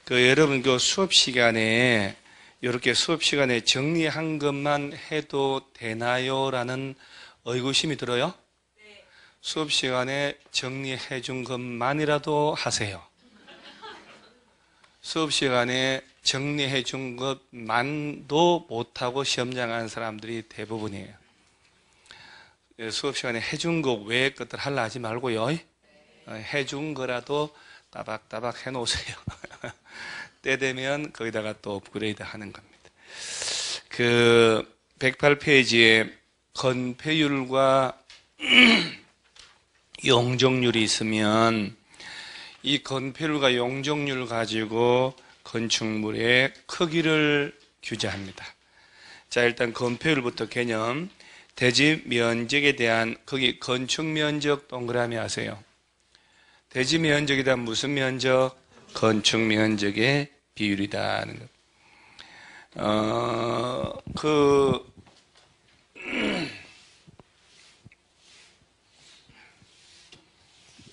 여러분 수업 시간에 이렇게 수업 시간에 정리한 것만 해도 되나요? 라는 의구심이 들어요? 네. 수업 시간에 정리해 준 것만이라도 하세요. 수업 시간에 정리해 준 것만도 못하고 시험장 간 사람들이 대부분이에요. 수업 시간에 해준 거 외의 것들 하려 하지 말고요. 해준 거라도 따박따박 해놓으세요. 때 되면 거기다가 또 업그레이드 하는 겁니다. 108페이지에 건폐율과 용적률이 있으면 이 건폐율과 용적률 가지고 건축물의 크기를 규제합니다. 자, 일단 건폐율부터 개념. 대지 면적에 대한 거기 건축 면적 동그라미 하세요. 대지 면적에 대한 무슨 면적? 건축 면적의 비율이다 하는 것.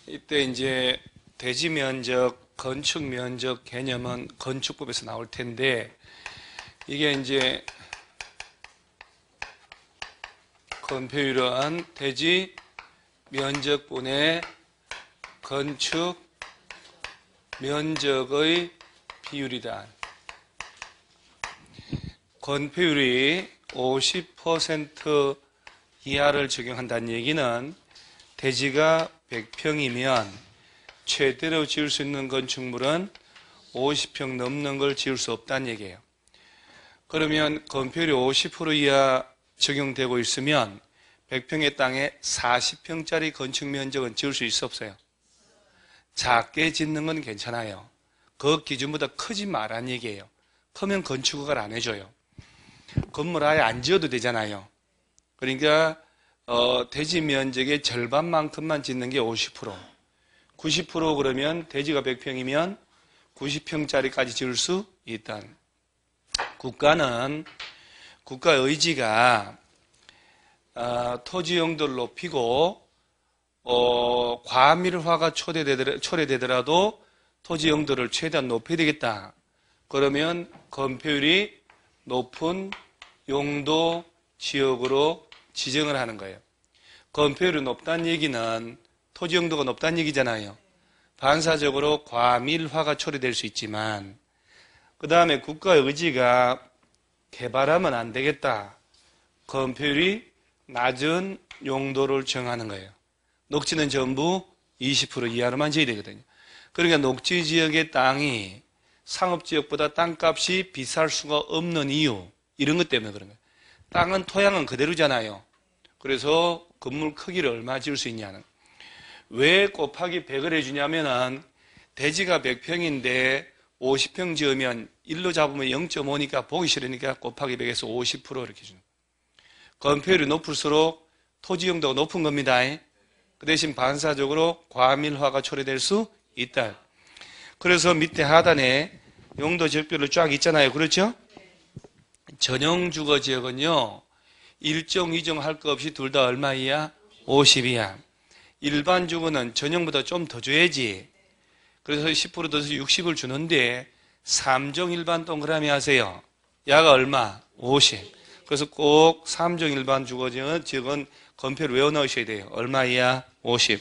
이때 이제 대지 면적, 건축 면적 개념은 건축법에서 나올 텐데, 이게 이제 건폐율은 대지 면적분의 건축 면적의 비율이다. 건폐율이 50% 이하를 적용한다는 얘기는 대지가 100평이면 최대로 지을 수 있는 건축물은 50평 넘는 걸 지을 수 없다는 얘기예요. 그러면 건폐율이 50% 이하 적용되고 있으면 100평의 땅에 40평짜리 건축 면적은 지을 수 있어 없어요? 작게 짓는 건 괜찮아요. 그 기준보다 크지 말란 얘기예요. 크면 건축허가를 안 해줘요. 건물 아예 안 지어도 되잖아요. 그러니까 대지 면적의 절반만큼만 짓는 게 50%. 90% 그러면 대지가 100평이면 90평짜리까지 지을 수 있다. 국가는 국가 의지가 토지 용도를 높이고 과밀화가 초래되더라도 토지 용도를 최대한 높여야 되겠다. 그러면 건폐율이 높은 용도 지역으로 지정을 하는 거예요. 건폐율이 높다는 얘기는 토지 용도가 높다는 얘기잖아요. 반사적으로 과밀화가 초래될 수 있지만, 그 다음에 국가의 의지가 개발하면 안 되겠다. 건폐율이 낮은 용도를 정하는 거예요. 녹지는 전부 20% 이하로만 지어야 되거든요. 그러니까 녹지 지역의 땅이 상업지역보다 땅값이 비쌀 수가 없는 이유, 이런 것 때문에 그런 거예요. 땅은 토양은 그대로잖아요. 그래서 건물 크기를 얼마 지을 수 있냐는. 왜 곱하기 100을 해주냐면은 대지가 100평인데 50평 지으면 1로 잡으면 0.5니까 보기 싫으니까 곱하기 100에서 50% 이렇게 주는 거예요. 건폐율이 높을수록 토지 용도가 높은 겁니다. 그 대신 반사적으로 과밀화가 초래될 수 있다. 그래서 밑에 하단에 용도 지역별로 쫙 있잖아요. 그렇죠? 전용 주거 지역은요, 1종, 2종 할 거 없이 둘 다 얼마 이하? 50 이하. 일반 주거는 전용보다 좀 더 줘야지. 그래서 10% 더해서 60을 주는데 3종 일반 동그라미 하세요. 야가 얼마? 50. 그래서 꼭 3종 일반 주거 지역은 건폐를 외워 넣으셔야 돼요. 얼마 이하? 50.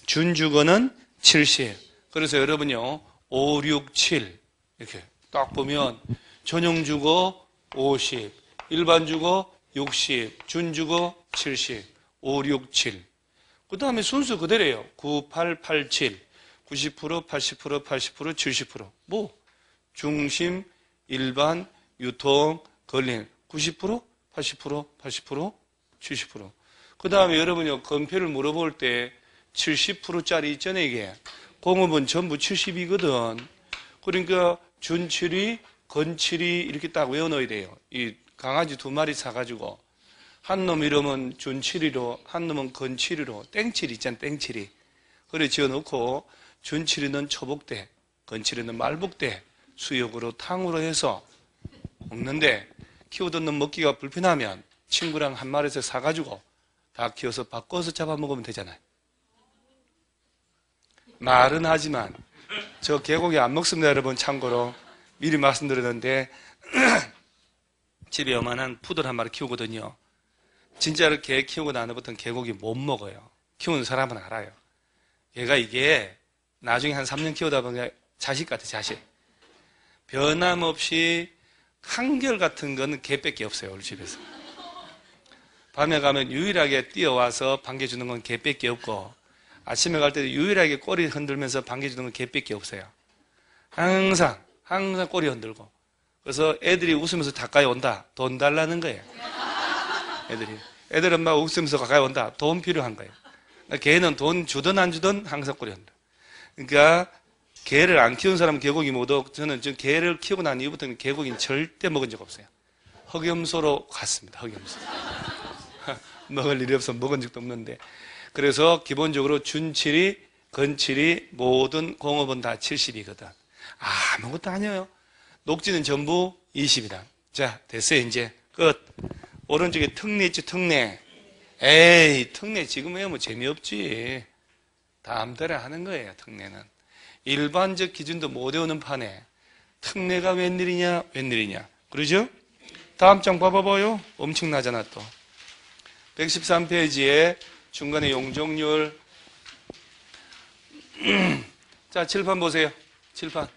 준주거는 70. 그래서 여러분요, 5, 6, 7 이렇게 딱 보면 전용주거 50, 일반주거 60, 준주거 70, 5, 6, 7. 그 다음에 순서 그대로예요. 9, 8, 8, 7, 90%, 80%, 80%, 70%. 뭐 중심, 일반, 유통, 걸림 90%, 80%, 80%, 70%. 그 다음에 여러분이 건폐를 물어볼 때 70%짜리 있잖아요, 이게. 공업은 전부 70이거든. 그러니까 준칠이, 건칠이 이렇게 딱 외워 넣어야 돼요. 이 강아지 2마리 사가지고 한 놈 이름은 준칠이로, 한 놈은 건칠이로, 땡칠이 있잖아, 땡칠이. 그래 지어 놓고 준칠이는 초복대, 건칠이는 말복대, 수육으로 탕으로 해서 먹는데 키우던 놈 먹기가 불편하면 친구랑 한 마리에서 사가지고 다 키워서 바꿔서 잡아먹으면 되잖아요. 말은 하지만 저 개고기 안 먹습니다, 여러분. 참고로. 미리 말씀드렸는데, 집에 요만한 푸들 한 마리 키우거든요. 진짜로 개 키우고 나서부터는 개고기 못 먹어요. 키우는 사람은 알아요. 얘가 이게 나중에 한 3년 키우다 보면 자식 같아, 자식. 변함없이 한결같은 거는 개밖에 없어요, 우리 집에서. 밤에 가면 유일하게 뛰어와서 반겨주는 건 개밖에 없고, 아침에 갈 때도 유일하게 꼬리 흔들면서 반겨주는 건 개밖에 없어요. 항상 꼬리 흔들고. 그래서 애들이 웃으면서 가까이 온다. 돈 달라는 거예요. 애들은 막 웃으면서 가까이 온다. 돈 필요한 거예요. 개는 돈 주든 안 주든 항상 꼬리 흔들어. 그러니까 개를 안 키운 사람은 개고기 못 먹고, 저는 지금 개를 키우고 난 이후부터는 개고기는 절대 먹은 적 없어요. 흑염소로 갔습니다. 흑염소. 먹을 일이 없어 먹은 적도 없는데. 그래서 기본적으로 준칠이, 건칠이 모든 공업은 다 70이거든. 아무것도 아니에요. 녹지는 전부 20이다. 자, 됐어요. 이제 끝. 오른쪽에 특례 있죠, 특례. 에이, 특례 지금 외우면 재미없지. 다음 달에 하는 거예요, 특례는. 일반적 기준도 못 외우는 판에 특례가 웬일이냐. 그러죠? 다음 장 봐봐요. 엄청나잖아, 또. 113페이지에 중간에 용적률. 자, 칠판 보세요. 칠판.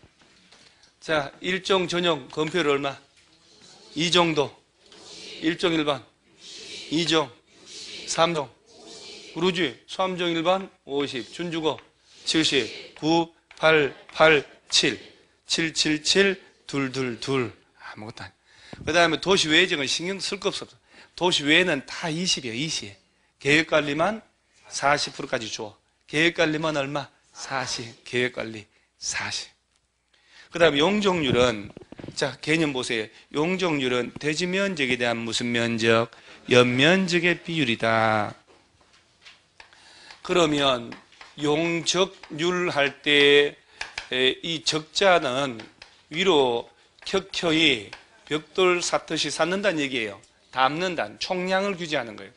자, 일종 전용 건표율 얼마? 2정도. 1종 일반. 2종. 3종. 그러지. 3종 일반 50. 준주거 70. 9, 8, 8, 7. 7, 7, 7, 2, 2, 2. 아무것도 아니야. 그 다음에 도시외적은 신경 쓸 거 없어. 도시외에는 다 20이야, 20. 계획관리만 40%까지 줘. 계획관리만 얼마? 40. 계획관리 40. 그 다음에 용적률은, 자, 개념 보세요. 용적률은 대지면적에 대한 무슨 면적? 연면적의 비율이다. 그러면 용적률 할 때 이 적자는 위로 켜켜이 벽돌 사듯이 쌓는다는 얘기예요. 담는다는, 총량을 규제하는 거예요.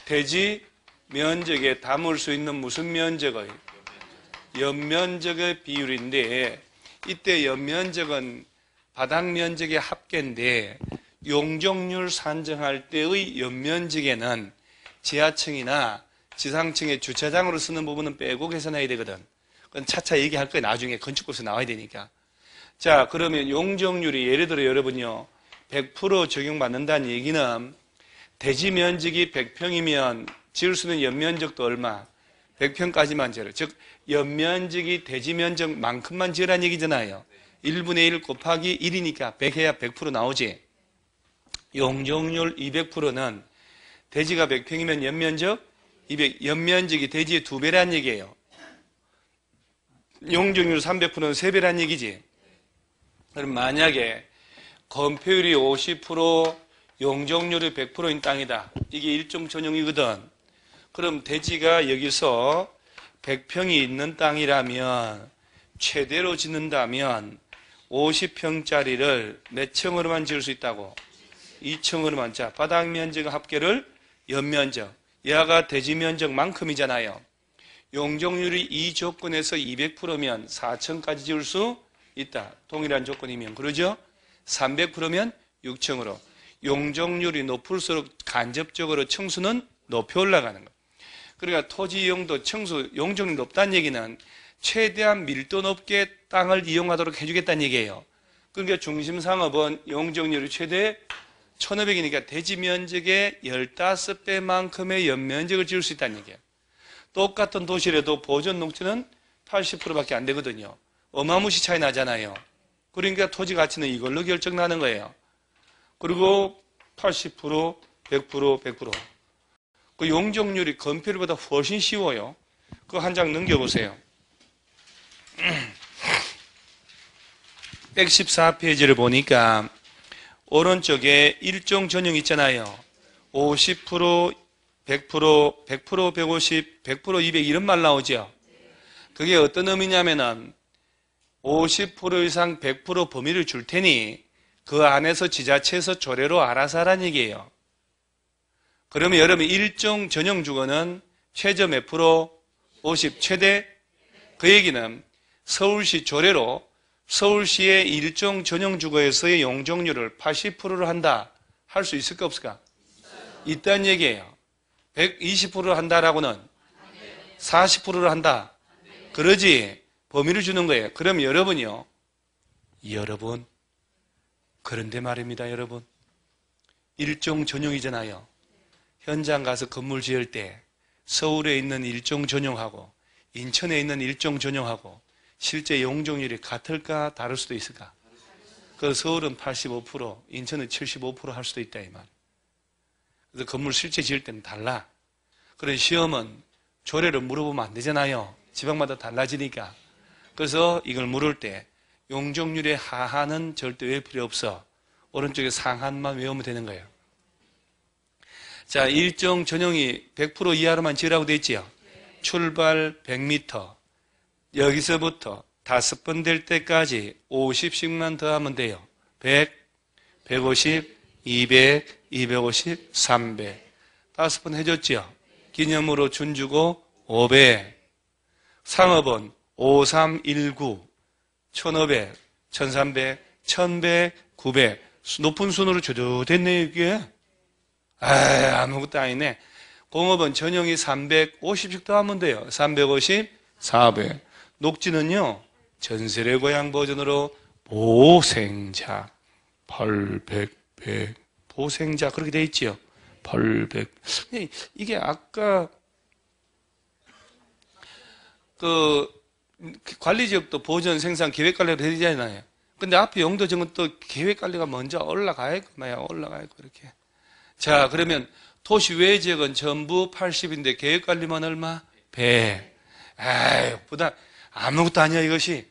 대지 면적에 담을 수 있는 무슨 면적의? 연면적의 비율인데, 이때 연면적은 바닥 면적의 합계인데, 용적률 산정할 때의 연면적에는 지하층이나 지상층의 주차장으로 쓰는 부분은 빼고 계산해야 되거든. 그건 차차 얘기할 거예요. 나중에 건축법에서 나와야 되니까. 자, 그러면 용적률이 예를 들어 여러분요, 100% 적용받는다는 얘기는 대지 면적이 100평이면 지을 수 있는 연면적도 얼마? 100평까지만 지어라. 즉 연면적이 대지 면적만큼만 지으라는 얘기잖아요. 1분의 1 곱하기 1이니까 100 해야 100% 나오지. 용적률 200%는 대지가 100평이면 연면적 200, 연면적이 대지의 2배라는 얘기예요. 용적률 300%는 3배라는 얘기지. 그럼 만약에 건폐율이 50%, 용적률이 100%인 땅이다. 이게 일종 전용이거든. 그럼 대지가 여기서 100평이 있는 땅이라면, 최대로 짓는다면 50평짜리를 몇 층으로만 지을 수 있다고? 2층으로만. 자, 바닥 면적 합계를 연면적. 얘가 대지 면적만큼이잖아요. 용적률이 이 조건에서 200%면 4층까지 지을 수 있다. 동일한 조건이면. 그러죠? 300%면 6층으로. 용적률이 높을수록 간접적으로 층수는 높이 올라가는 거예요. 그러니까 토지 이용도 층수, 용적률이 높다는 얘기는 최대한 밀도 높게 땅을 이용하도록 해주겠다는 얘기예요. 그러니까 중심상업은 용적률이 최대 1500이니까 대지 면적의 15배만큼의 연면적을 지을 수 있다는 얘기예요. 똑같은 도시라도 보존 녹지는 80%밖에 안 되거든요. 어마무시 차이 나잖아요. 그러니까 토지 가치는 이걸로 결정나는 거예요. 그리고 80%, 100%, 100%. 그 용적률이 건폐율보다 훨씬 쉬워요. 그거 한 장 넘겨보세요. 114페이지를 보니까 오른쪽에 일종 전용 있잖아요. 50%, 100%, 100%, 150, 100%, 200 이런 말 나오죠. 그게 어떤 의미냐면은 50% 이상 100% 범위를 줄 테니 그 안에서 지자체에서 조례로 알아서 하라는 얘기예요. 그러면 여러분 일종 전용 주거는 최저 몇 프로? 50, 최대? 그 얘기는 서울시 조례로 서울시의 일종 전용주거에서의 용적률을 80%를 한다. 할 수 있을까 없을까? 있다는 얘기예요. 120%를 한다라고는 40%를 한다. 그러지 범위를 주는 거예요. 그럼 여러분이요. 여러분 그런데 말입니다. 여러분 일종 전용이잖아요. 현장 가서 건물 지을 때 서울에 있는 일종 전용하고 인천에 있는 일종 전용하고 실제 용적률이 같을까 다를 수도 있을까? 그 서울은 85%, 인천은 75% 할 수도 있다 이 말. 그래서 건물 실제 지을 때는 달라. 그런 시험은 조례를 물어보면 안 되잖아요. 지방마다 달라지니까. 그래서 이걸 물을 때 용적률의 하한은 절대 외울 필요 없어. 오른쪽에 상한만 외우면 되는 거예요. 자, 일종 전용이 100% 이하로만 지으라고 돼 있지요. 출발 100m. 여기서부터 5번 될 때까지 50씩만 더하면 돼요. 100, 150, 200, 250, 300. 5번 해줬지요. 기념으로 준주고 500. 상업은 5319, 1500, 1300, 1100, 900. 높은 순으로 조조 됐네, 이게. 아무것도 아니네. 공업은 전용이 350씩 더하면 돼요. 350, 400. 녹지는요, 전설의 고향 버전으로 보생자, 800, 100. 보생자, 그렇게 돼 있지요. 800. 이게 아까, 관리지역도 보전, 생산, 계획관리가 되잖아요. 근데 앞에 용도정은 또 계획관리가 먼저 올라가야 있고, 올라가야 있고, 이렇게. 자, 그러면 도시 외 지역은 전부 80인데 계획관리만 얼마? 100. 에이, 보다 아무것도 아니야, 이것이.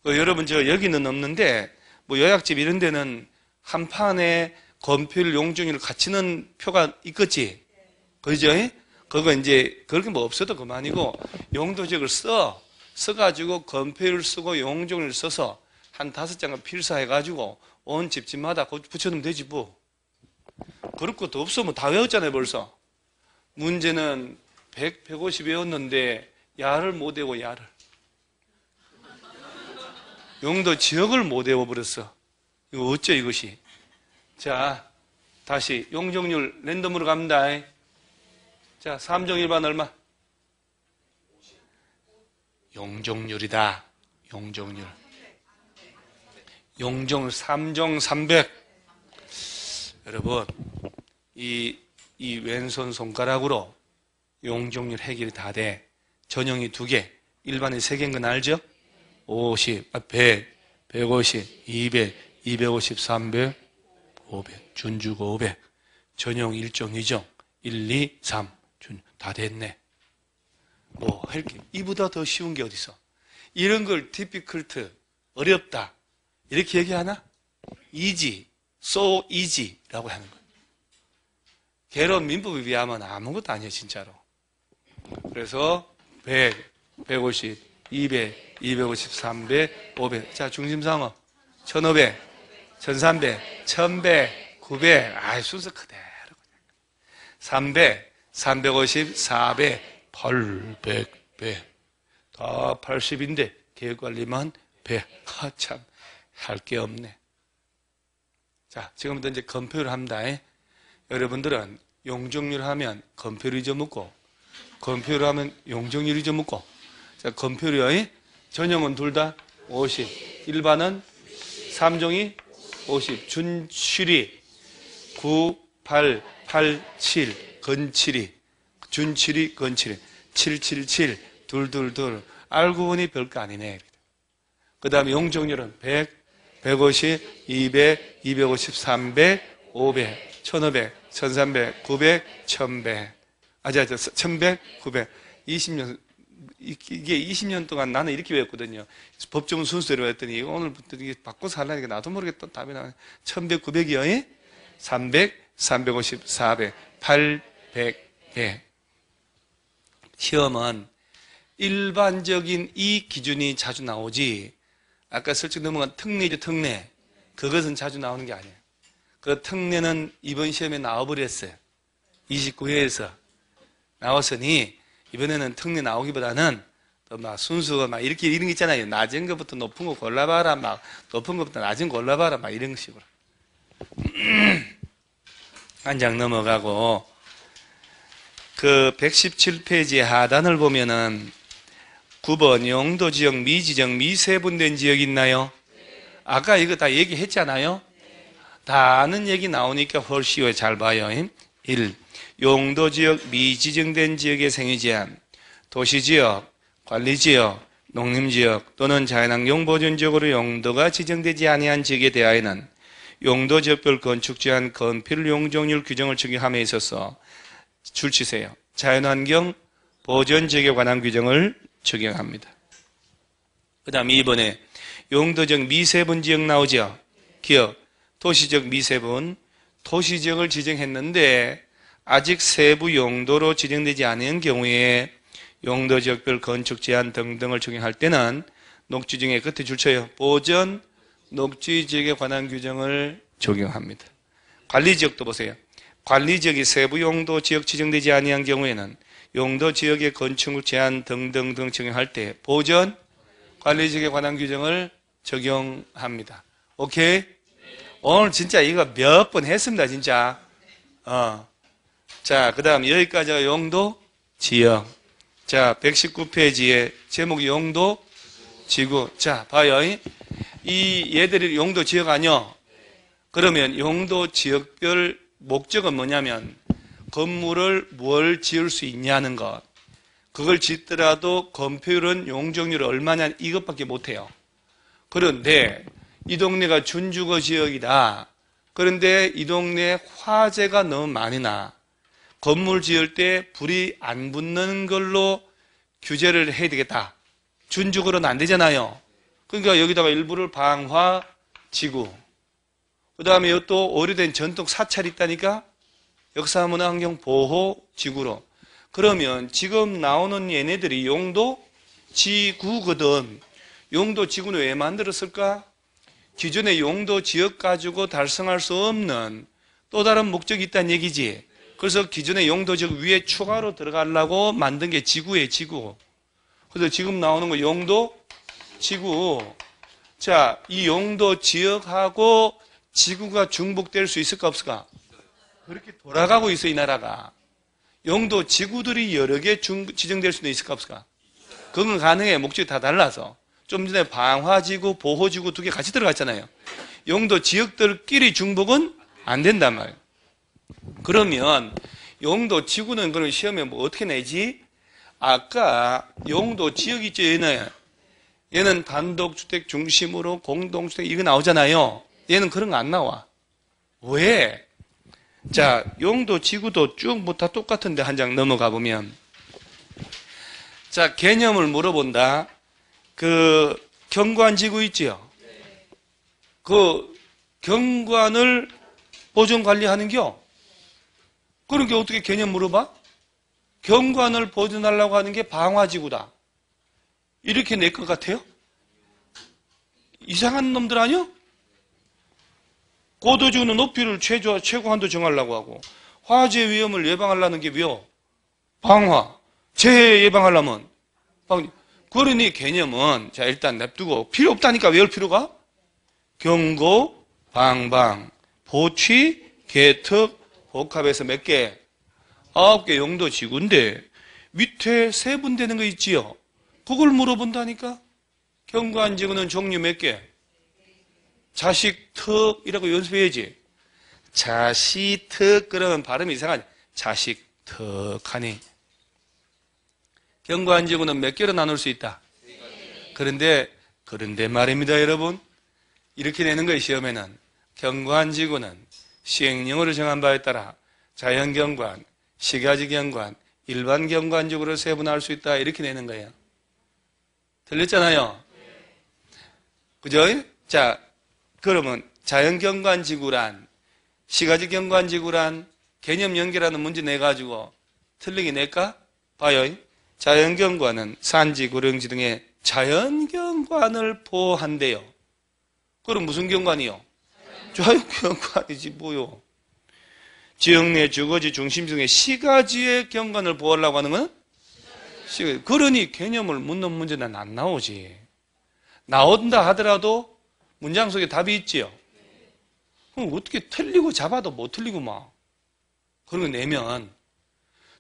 여러분, 여기는 없는데, 요약집 이런 데는 한 판에 건폐율, 용적률 같이 넣은 표가 있겠지? 그죠? 그거 이제, 그렇게 없어도 그만이고, 용도지역을 써가지고 건폐율 쓰고 용적률 써서 한 5장을 필사해가지고 온 집집마다 붙여놓으면 되지, 뭐. 그럴 것도 없어. 다 외웠잖아요, 벌써. 문제는 100, 150 외웠는데, 야를 못 외워, 야를. 용도 지역을 못 외워버렸어. 이거 어째, 이것이. 자, 다시 용적률 랜덤으로 갑니다. 자, 3종 1반 얼마? 용적률이다. 용적률. 용적률 3종 300. 여러분, 이 왼손 손가락으로 용적률 해결이 다 돼. 전용이 2개, 일반이 3개인 건 알죠? 50, 100, 150, 200, 250, 300, 500, 준주고 500. 전용 1종 2종, 1, 2, 3. 다 됐네. 할게. 이보다 더 쉬운 게 어딨어? 이런 걸 difficult, 어렵다. 이렇게 얘기하나? easy, so easy라고 하는 거예요. 개론 민법에 비하면 아무것도 아니에요, 진짜로. 그래서 100, 150, 200, 250, 300, 500. 자, 중심상업. 1500, 1300, 1100, 900. 순서 그대로. 300, 350, 400, 800, 100. 다 80인데 계획관리만 100. 참, 할 게 없네. 자, 지금부터 이제 건폐율 합니다. 여러분들은 용적률 하면 건폐율 잊어먹고, 건폐율 하면 용적률 잊어먹고. 자, 건폐율이 전용은 둘 다 50. 일반은 3종이 50. 준칠이 9, 8, 8, 7. 건칠이. 준칠이, 건칠이. 777. 둘둘둘. 알고 보니 별거 아니네. 그 다음에 용적률은 100, 150, 200, 250, 300, 500, 1500, 1300, 900, 1100. 1100, 900. 20년, 이게 20년 동안 나는 이렇게 외웠거든요. 법조문 순서대로 했더니 오늘부터 이게 바꿔서 하려니까 나도 모르게 또 답이 나와요. 1100, 900이요. 300, 350, 400, 800, 100. 시험은 일반적인 이 기준이 자주 나오지, 아까 슬쩍 넘어간 특례죠, 특례. 그것은 자주 나오는 게 아니에요. 그 특례는 이번 시험에 나와버렸어요. 29회에서 나왔으니, 이번에는 특례 나오기보다는 또 막 순수가 막 이렇게 이런 게 있잖아요. 낮은 것부터 높은 거 골라봐라. 막 높은 것부터 낮은 거 골라봐라. 막 이런 식으로. 한 장 넘어가고 그 117페이지 하단을 보면은 9번 용도지역 미지정 미세분된 지역 있나요? 아까 이거 다 얘기했잖아요. 다 아는 얘기 나오니까 훨씬 잘 봐요. 1. 용도지역 미지정된 지역의 생유제한 도시지역, 관리지역, 농림지역 또는 자연환경 보존지역으로 용도가 지정되지 아니한 지역에 대하여는 용도지역별 건축제한 건폐율 용적률 규정을 적용함에 있어서 줄치세요. 자연환경 보존지역에 관한 규정을 적용합니다. 그 다음 2번에 용도적 미세분 지역 나오죠. 기억, 도시적 미세분, 도시지역을 지정했는데 아직 세부 용도로 지정되지 않은 경우에 용도지역별 건축 제한 등등을 적용할 때는 녹지지역의 끝에 줄쳐요. 보전, 녹지지역에 관한 규정을 적용합니다. 관리지역도 보세요. 관리지역이 세부 용도 지역 지정되지 아니한 경우에는 용도지역의 건축 제한 등등등 적용할 때 보전, 관리지역에 관한 규정을 적용합니다. 오케이? 오늘 진짜 이거 몇 번 했습니다, 진짜. 자, 그 다음 여기까지가 용도, 지역. 자, 119페이지에 제목 용도, 지구. 자, 봐요. 얘들이 용도, 지역 아니요? 그러면 용도, 지역별 목적은 뭐냐면 건물을 뭘 지을 수 있냐는 것. 그걸 짓더라도 건폐율은 용적률이 얼마냐 이것밖에 못해요. 그런데 이 동네가 준주거 지역이다. 그런데 이 동네에 화재가 너무 많이 나. 건물 지을 때 불이 안 붙는 걸로 규제를 해야 되겠다. 준주거로는 안 되잖아요. 그러니까 여기다가 일부를 방화 지구. 그 다음에 또 오래된 전통 사찰이 있다니까 역사문화환경 보호 지구로. 그러면 지금 나오는 얘네들이 용도 지구거든. 용도 지구는 왜 만들었을까? 기존의 용도 지역 가지고 달성할 수 없는 또 다른 목적이 있다는 얘기지. 그래서 기존의 용도 지역 위에 추가로 들어가려고 만든 게 지구예요, 지구. 그래서 지금 나오는 거 용도 지구. 자, 이 용도 지역하고 지구가 중복될 수 있을까 없을까? 그렇게 돌아가고 있어, 이 나라가. 용도 지구들이 여러 개 지정될 수도 있을까 없을까? 그건 가능해. 목적이 다 달라서. 좀 전에 방화지구, 보호지구 두 개 같이 들어갔잖아요. 용도 지역들끼리 중복은 안 된단 말이에요. 그러면 용도 지구는 그럼 시험에 뭐 어떻게 내지? 아까 용도 지역 있죠, 얘는 단독주택 중심으로 공동주택 이거 나오잖아요. 얘는 그런 거 안 나와. 왜? 자, 용도 지구도 쭉 뭐 다 똑같은데 한 장 넘어가 보면. 자, 개념을 물어본다. 그 경관지구 있지요? 그 경관을 보존 관리하는겨? 그러니까 어떻게 개념 물어봐? 경관을 보존하려고 하는 게 방화지구다. 이렇게 낼 것 같아요? 이상한 놈들 아니요? 고도지구는 높이를 최고 한도 정하려고 하고 화재 위험을 예방하려는 게 뭐요? 방화. 재해 예방하려면 그러니 개념은 자 일단 냅두고 필요 없다니까 외울 필요가? 경고, 방방, 보취, 개특, 복합해서 몇 개? 9개 용도 지구인데 밑에 세분되는 거 있지요? 그걸 물어본다니까? 경관지구는 종류 몇 개? 자식특이라고 연습해야지. 자식특 그러면 발음이 이상하지. 자식특하니. 경관지구는 몇 개로 나눌 수 있다? 그런데 말입니다, 여러분. 이렇게 내는 거예요, 시험에는. 경관지구는 시행령으로 정한 바에 따라 자연경관, 시가지경관, 일반경관지구로 세분화할 수 있다. 이렇게 내는 거예요. 들렸잖아요? 그죠? 자, 그러면 자연경관지구란, 시가지경관지구란 개념 연결하는 문제 내가지고 틀리게 낼까? 봐요. 자연경관은 산지, 구릉지 등의 자연경관을 보호한대요. 그럼 무슨 경관이요? 자연경관이지 뭐요. 지역 내 주거지 중심 중에 시가지의 경관을 보호하려고 하는 건 그러니 개념을 묻는 문제는 안 나오지. 나온다 하더라도 문장 속에 답이 있지요. 그럼 어떻게 틀리고 잡아도 못 틀리고 막. 그런 거 내면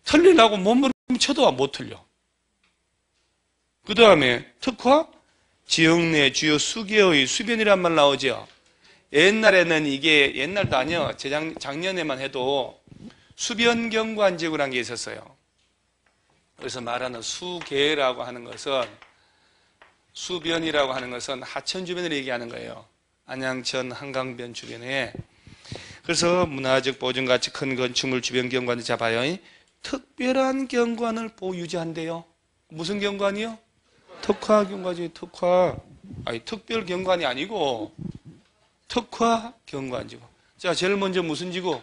틀리려고 몸부림쳐도 못 틀려. 그 다음에 특화, 지역내 주요 수개의 수변이란 말 나오죠. 옛날에는 이게 옛날도 아니요. 작년에만 해도 수변경관지구라는 게 있었어요. 그래서 말하는 수계라고 하는 것은 수변이라고 하는 것은 하천 주변을 얘기하는 거예요. 안양천 한강변 주변에. 그래서 문화적 보존가치 큰 건축물 주변 경관을 잡아요. 특별한 경관을 유지한대요. 무슨 경관이요? 특화 경관이지. 특화. 아니 특별 경관이 아니고 특화 경관지구. 자, 제일 먼저 무슨 지구?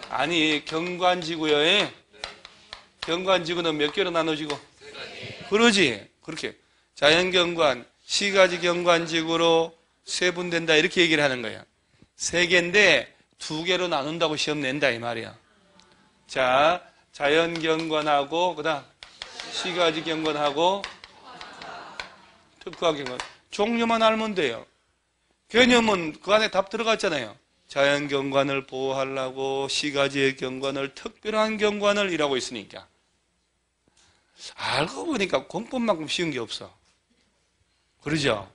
아니 경관지구요. 경관지구는 몇 개로 나눠지고? 그러지. 그렇게 자연경관, 시가지 경관지구로 세분된다 이렇게 얘기를 하는 거예요. 세 개인데 두 개로 나눈다고 시험 낸다 이 말이야. 자, 자연경관하고 그다음 시가지 경관하고 특화 경관. 종류만 알면 돼요. 개념은 그 안에 답 들어갔잖아요. 자연경관을 보호하려고 시가지의 경관을 특별한 경관을 이라고 있으니까. 알고 보니까 공법만큼 쉬운 게 없어. 그러죠?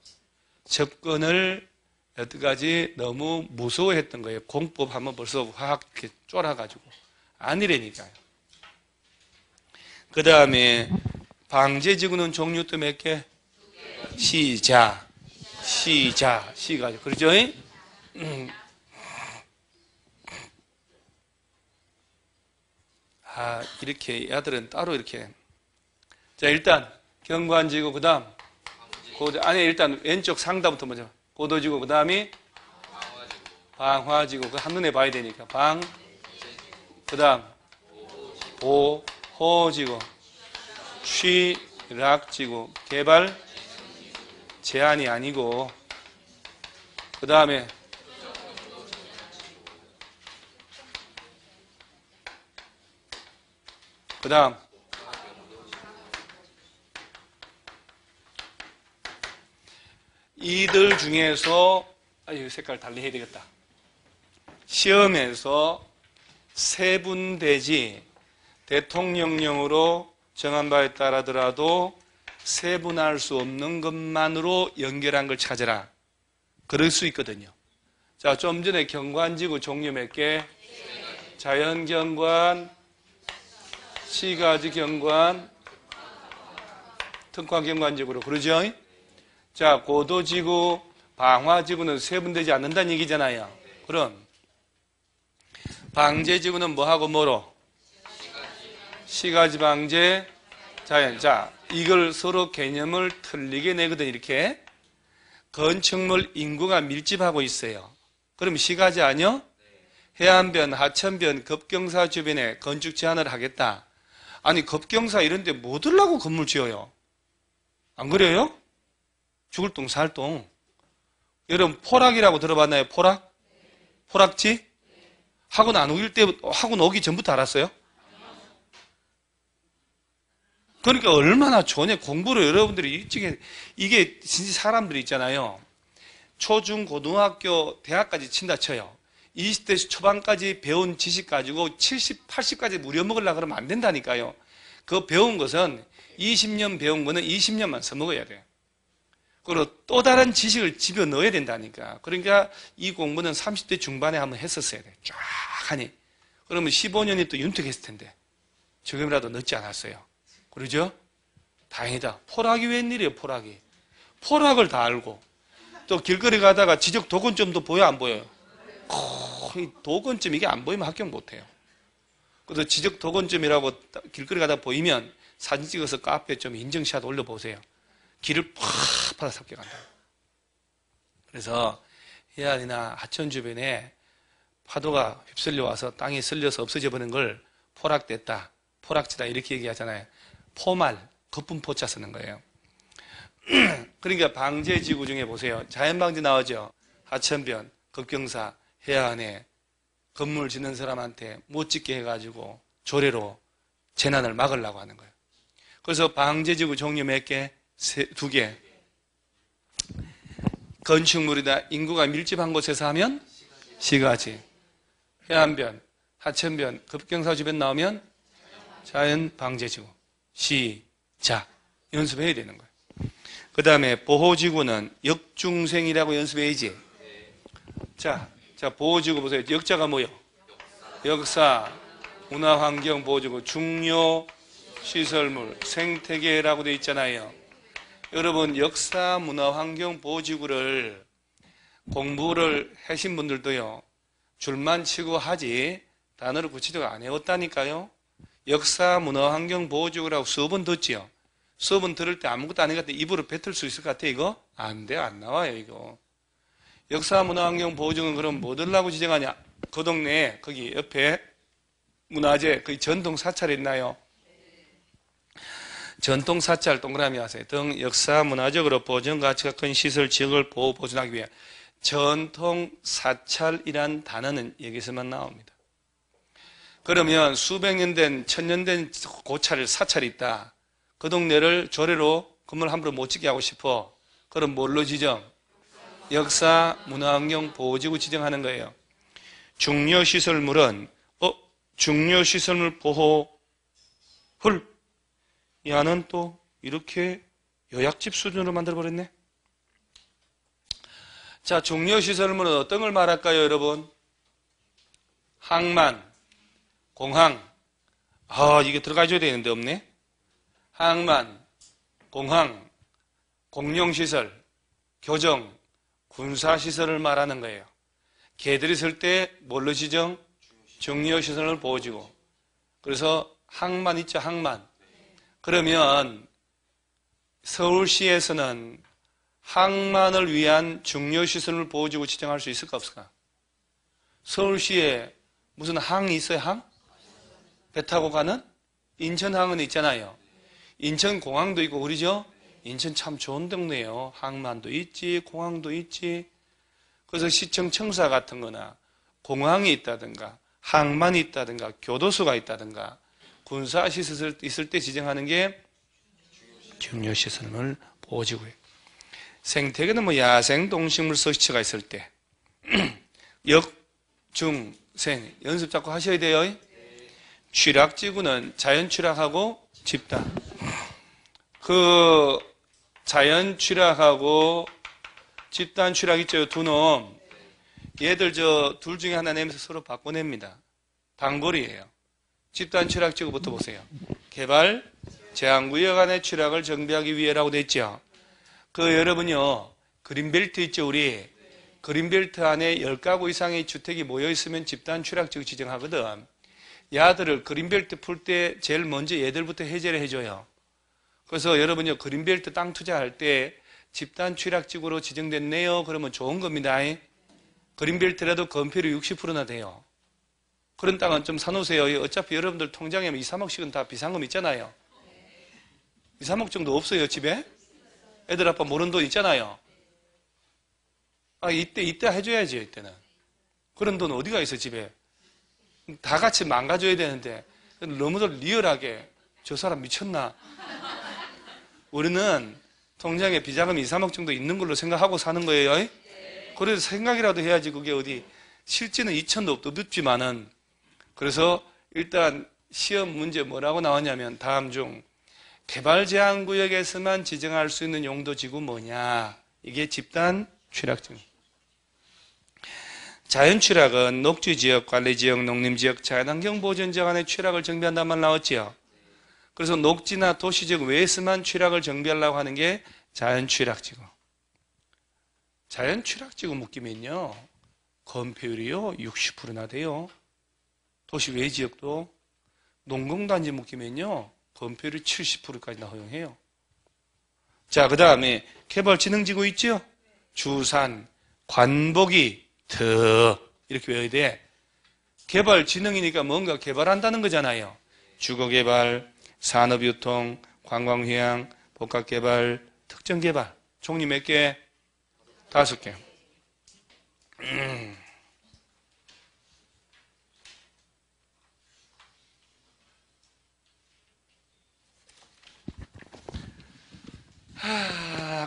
접근을 여태까지 너무 무서워했던 거예요. 공법 하면 벌써 확 이렇게 쫄아가지고. 아니라니까요. 그 다음에 방제지구는 종류 또 몇 개? 시자, 시가지. 그러죠? 이렇게 아들은 따로 이렇게. 자, 일단 경관지구 그 다음 아니 일단 왼쪽 상단부터 먼저 고도지구 그 다음이 방화지구. 그 한눈에 봐야 되니까 그 다음 보호지구 취락지구 개발 제한이 아니고 그 다음에 그 다음 이들 중에서 이 색깔 달리 해야 되겠다. 시험에서 세분되지 대통령령으로 정한 바에 따라더라도 세분할 수 없는 것만으로 연결한 걸 찾아라. 그럴 수 있거든요. 자, 좀 전에 경관지구 종류 몇 개? 자연경관, 시가지 경관, 특화경관지구로. 그러죠? 자, 고도지구, 방화지구는 세분되지 않는다는 얘기잖아요. 그럼 방제지구는 뭐하고 뭐로? 시가지 방제, 자연. 자, 이걸 서로 개념을 틀리게 내거든. 이렇게 건축물 인구가 밀집하고 있어요. 그럼 시가지 아니요? 해안변, 하천변, 급경사 주변에 건축 제한을 하겠다. 아니 급경사 이런 데 뭐 들라고 건물 지어요? 안 그래요? 죽을 똥 살 똥. 여러분 포락이라고 들어봤나요? 포락? 포락지? 학원 안 오길 때 학원 오기 전부터 알았어요? 그러니까 얼마나 좋냐. 공부를 여러분들이 일찍 이게 진짜 사람들이 있잖아요. 초중 고등학교 대학까지 친다 쳐요. 20대 초반까지 배운 지식 가지고 70, 80까지 무려먹으려고 그러면 안 된다니까요. 그 배운 것은 20년 배운 거는 20년만 써먹어야 돼요. 그리고 또 다른 지식을 집어 넣어야 된다니까. 그러니까 이 공부는 30대 중반에 한번 했었어야 돼. 쫙 하니. 그러면 15년이 또 윤택했을 텐데. 지금이라도 늦지 않았어요. 그러죠? 다행이다. 포락이 웬일이에요, 포락이. 포락을 다 알고. 또 길거리 가다가 지적 도건점도 보여, 안 보여요? 도건점 이게 안 보이면 합격 못해요. 그래서 지적 도건점이라고 길거리 가다 보이면 사진 찍어서 카페에 좀 인증샷 올려보세요. 길을 팍 받아서 합격한다. 그래서 해안이나 하천 주변에 파도가 휩쓸려 와서 땅이 쓸려서 없어져 버리는 걸 포락됐다, 포락지다 이렇게 얘기하잖아요. 포말, 거품 포자 쓰는 거예요. 그러니까 방제지구 중에 보세요. 자연방제 나오죠. 하천변, 급경사, 해안에 건물 짓는 사람한테 못 짓게 해가지고 조례로 재난을 막으려고 하는 거예요. 그래서 방제지구 종류 몇 개? 두 개. 건축물이다. 인구가 밀집한 곳에서 하면 시가지. 해안변, 하천변, 급경사 주변 나오면 자연방제지구. 시작. 연습해야 되는 거예요. 그 다음에 보호지구는 역중생이라고 연습해야지. 자, 보호지구 보세요. 역자가 뭐요? 역사, 문화환경 보호지구, 중요, 시설물, 생태계라고 되어 있잖아요. 여러분, 역사, 문화환경 보호지구를 공부를 하신 분들도요, 줄만 치고 하지, 단어를 구체적으로 안 해왔다니까요. 역사, 문화환경 보호지구라고 수업은 듣지요. 수업은 들을 때 아무것도 안 해갔다 입으로 뱉을 수 있을 것 같아, 이거? 안 돼, 안 나와요, 이거. 역사, 문화환경 보호지구는 그럼 뭐 들라고 지정하냐? 그 동네에, 거기 옆에 문화재, 거기 전통사찰 있나요? 전통사찰 동그라미 하세요. 등 역사, 문화적으로 보존 가치가 큰 시설, 지역을 보호, 보존하기 위해 전통사찰이란 단어는 여기서만 나옵니다. 그러면 수백 년 된, 천년 된 고찰, 사찰이 있다. 그 동네를 조례로 건물 함부로 못 짓게 하고 싶어. 그럼 뭘로 지정? 역사, 문화환경 보호지구 지정하는 거예요. 중요시설물은 중요시설물 보호를 야는 또 이렇게 요약집 수준으로 만들어버렸네. 자, 중요시설물은 어떤 걸 말할까요, 여러분? 항만, 공항. 이게 들어가줘야 되는데 없네. 항만, 공항, 공용시설, 교정, 군사시설을 말하는 거예요. 걔들이 쓸 때 뭘로 지정? 중요시설을 보호지구. 그래서 항만 있죠, 항만. 그러면 서울시에서는 항만을 위한 중요시설을 보호지구 지정할 수 있을까 없을까? 서울시에 무슨 항이 있어요, 항? 배 타고 가는? 인천항은 있잖아요. 인천공항도 있고 그러죠? 인천 참 좋은 동네예요. 항만도 있지, 공항도 있지. 그래서 시청 청사 같은 거나 공항이 있다든가 항만이 있다든가 교도소가 있다든가 군사시설 있을 때 지정하는 게 중요시설물 보호지구예요. 생태계는 뭐 야생 동식물 서식처가 있을 때 역, 중, 생 연습 자꾸 하셔야 돼요. 취락지구는 자연 취락하고 집단. 그 자연 취락하고 집단 취락 있죠. 두 놈. 얘들 둘 중에 하나 내면서 서로 바꿔냅니다. 방벌이에요. 집단 취락지구부터 보세요. 개발, 제한구역 안의 취락을 정비하기 위해라고 돼 있죠. 여러분요, 그린벨트 있죠, 우리. 그린벨트 안에 10가구 이상의 주택이 모여있으면 집단 취락지구 지정하거든. 야들을 그린벨트 풀 때 제일 먼저 얘들부터 해제를 해줘요. 그래서 여러분요, 그린벨트 땅 투자할 때 집단 취락지구로 지정됐네요. 그러면 좋은 겁니다. 그린벨트라도 건폐율이 60%나 돼요. 그런 땅은 좀 사놓으세요. 어차피 여러분들 통장에 2, 3억씩은 다 비상금 있잖아요. 2, 3억 정도 없어요, 집에? 애들 아빠 모르는 돈 있잖아요. 이때 해줘야지, 이때는. 그런 돈 어디가 있어, 집에? 다 같이 망가져야 되는데, 너무들 리얼하게, 저 사람 미쳤나? 우리는 통장에 비자금 2, 3억 정도 있는 걸로 생각하고 사는 거예요. 그래서 생각이라도 해야지, 그게 어디. 실제는 2천도 없도 늦지만은. 그래서 일단 시험 문제 뭐라고 나왔냐면, 다음 중 개발 제한 구역에서만 지정할 수 있는 용도지구 뭐냐? 이게 집단 취락지구. 자연 취락은 녹지지역, 관리지역, 농림지역, 자연환경보전지역 안에 취락을 정비한다는 말 나왔지요. 그래서 녹지나 도시지역 외에서만 취락을 정비하려고 하는 게 자연 취락지구. 자연 취락지구 묶이면요, 건폐율이요 60%나 돼요. 도시 외 지역도. 농공단지 묶이면요, 건폐율이 70%까지나 허용해요. 자, 그 다음에 개발진흥지구 있죠? 주산, 관복이, 이렇게 외워야 돼. 개발진흥이니까 뭔가 개발한다는 거잖아요. 주거개발, 산업유통, 관광휴양, 복합개발, 특정개발. 종류 몇 개? 5개.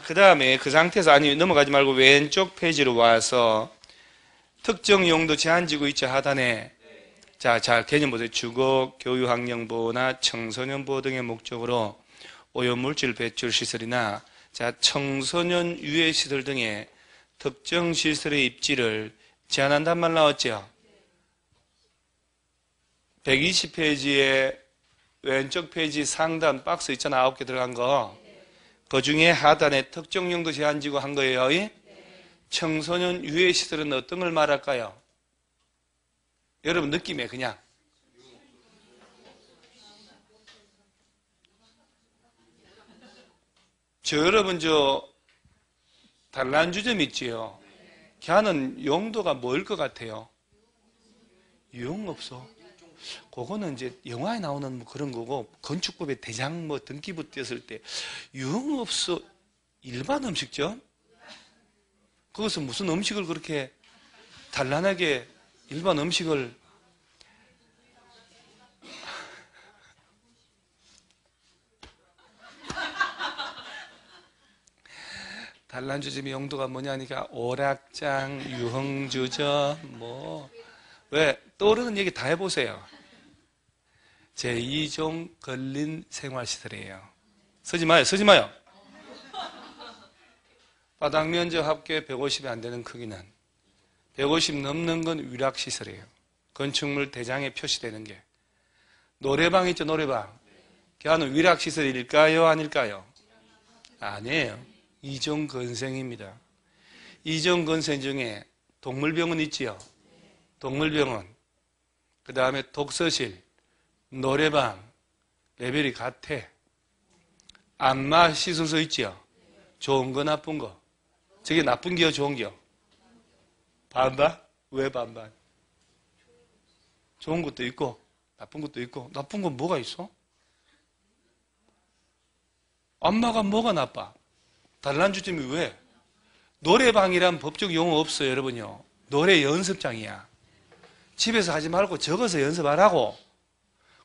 그 다음에 그 상태에서 넘어가지 말고 왼쪽 페이지로 와서 특정 용도 제한지구 있죠, 하단에. 자, 개념 보세요. 주거, 교육환경보호나 청소년보호 등의 목적으로 오염물질 배출 시설이나 청소년 유해시설 등의 특정 시설의 입지를 제한한단 말 나왔죠. 120페이지에 왼쪽 페이지 상단 박스 있잖아, 9개 들어간 거. 그 중에 하단에 특정 용도 제한지구 한 거예요. 청소년 유해시설은 어떤 걸 말할까요? 여러분 느낌에 그냥. 여러분 단란주점 있지요? 걔는 용도가 뭐일 것 같아요? 유흥업소. 그거는 이제 영화에 나오는 그런 거고, 건축법의 대장 등기부 띄었을 때 유흥업소 일반 음식점? 그것은 무슨 음식을 그렇게 단란하게 일반 음식을 단란주점의 용도가 뭐냐니까 오락장, 유흥주점 왜 떠오르는 얘기 다 해보세요. 제2종 근린 생활시설이에요. 쓰지 마요. 바닥 면적 합계 150이 안 되는 크기는 150 넘는 건 위락시설이에요. 건축물 대장에 표시되는 게. 노래방 있죠, 노래방. 걔는 위락시설일까요, 아닐까요? 아니에요. 2종 건생입니다. 2종 건생 중에 동물병원 있지요. 동물병원. 그 다음에 독서실, 노래방, 레벨이 같아. 안마 시술소 있지요. 좋은 거, 나쁜 거. 저게 나쁜 게요, 좋은 게요? 반반? 왜 반반? 좋은 것도 있고, 나쁜 것도 있고. 나쁜 건 뭐가 있어? 안마가 뭐가 나빠? 단란주점이 왜? 노래방이란 법적 용어 없어요, 여러분요. 노래 연습장이야. 집에서 하지 말고 적어서 연습하라고.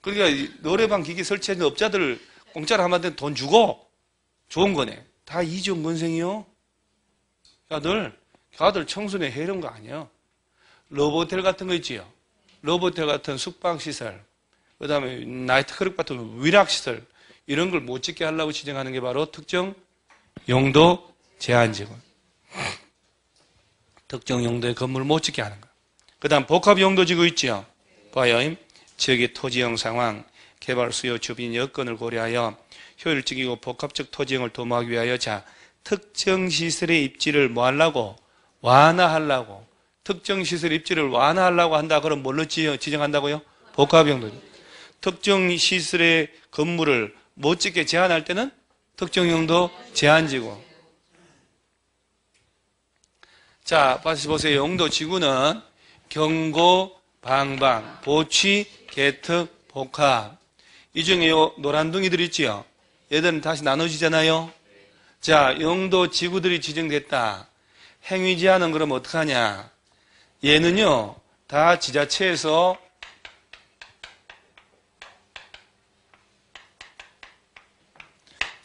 그러니까 노래방 기기 설치하는 업자들 공짜로 하면 돈 주고 좋은 거네. 다 이종 건생이요. 다들 청소년 해이런 거 아니야. 러브호텔 같은 거 있지요. 러브호텔 같은 숙박시설, 그 다음에 나이트클럽 같은 위락시설, 이런 걸 못 짓게 하려고 지정하는 게 바로 특정 용도 제한지구. 특정 용도의 건물을 못 짓게 하는 거. 그 다음 복합용도지구 있지요. 봐요. 지역의 토지형 상황, 개발 수요, 주민 여건을 고려하여 효율적이고 복합적 토지형을 도모하기 위하여 특정 시설의 입지를 뭐 하려고? 완화하려고. 특정 시설 입지를 완화하려고 한다. 그럼 뭘로 지정한다고요? 복합용도지구. 특정 시설의 건물을 못 짓게 제한할 때는 특정 용도 제한지구. 다시 보세요. 용도 지구는 경고, 방방, 보취, 개특, 복합. 이 중에 노란둥이들 있지요? 얘들은 다시 나눠지잖아요? 용도 지구들이 지정됐다. 행위 제한은 그럼 어떡하냐? 얘는요, 다 지자체에서